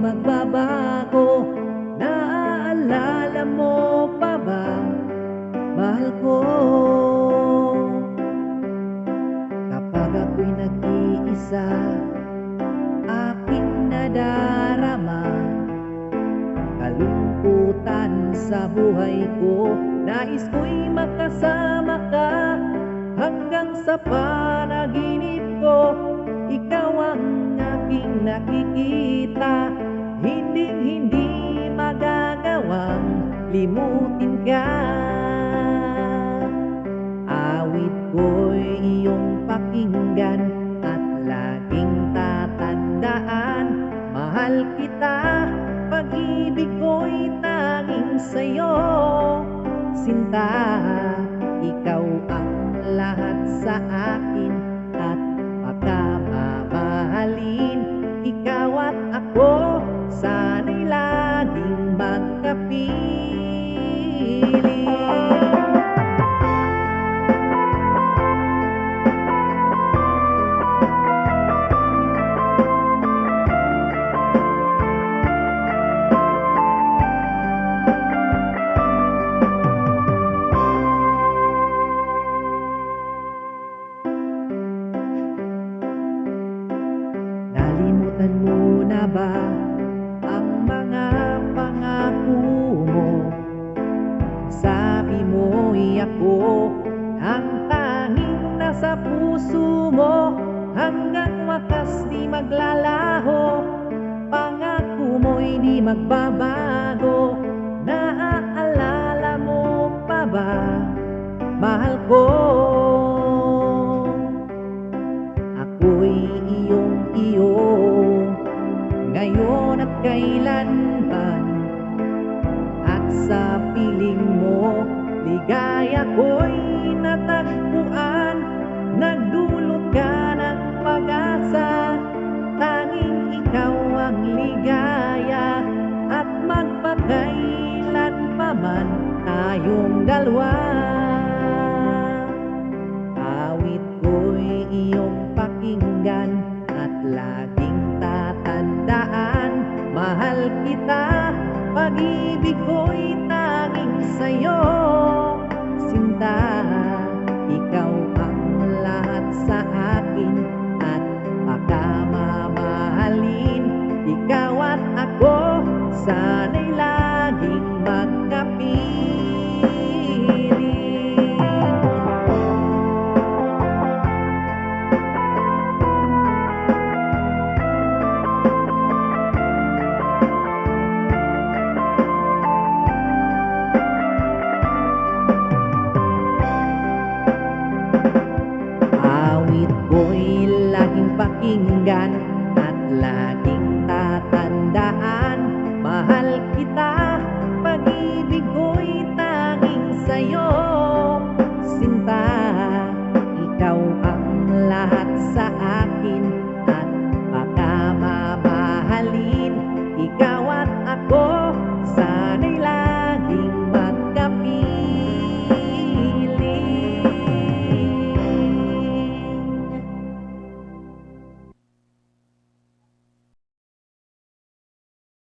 magbabago. Naaalala mo pa ba, mahal ko? Kapag ako'y nag-iisa, aking nadarama kalungkutan sa buhay ko. Nais ko'y makasama ka hanggang sa panaginip ko. Ikaw ang aking nakikita, hinding-hindi magagawang limutin ka. Awit ko'y iyong pakinggan at laging tatandaan. Mahal kita, pag-ibig ko'y tanging sa'yo. Sinta, ikaw ang lahat sa akin at pagkamamahalin. Ikaw at ako, sana'y laging magkapiling. Nalimutan mo na ba ang mga pangako mo? Sabi mo'y ako ang tanging nasa puso mo. Hanggang wakas di maglalaho, pangako mo'y di magbabago. Naaalala mo pa ba, mahal ko? Ako'y iyong-iyo ngayon at kailanman, at sa piling mo ligaya ko'y natagpuan. Nagdulot ka ng pag-asa, tanging ikaw ang ligaya, at magpakailan pa man tayong dalawa. Awit ko'y iyong pakinggan at laging tatandaan. Mahal kita, pag-ibig ko'y tanging sa'yo. Sinta, ikaw ang lahat sa akin at pagkamamahalin. Ikaw at ako, sana'y laging magkapiling. Awit ko'y laging pakinggan at laging tatandaan. Mahal kita.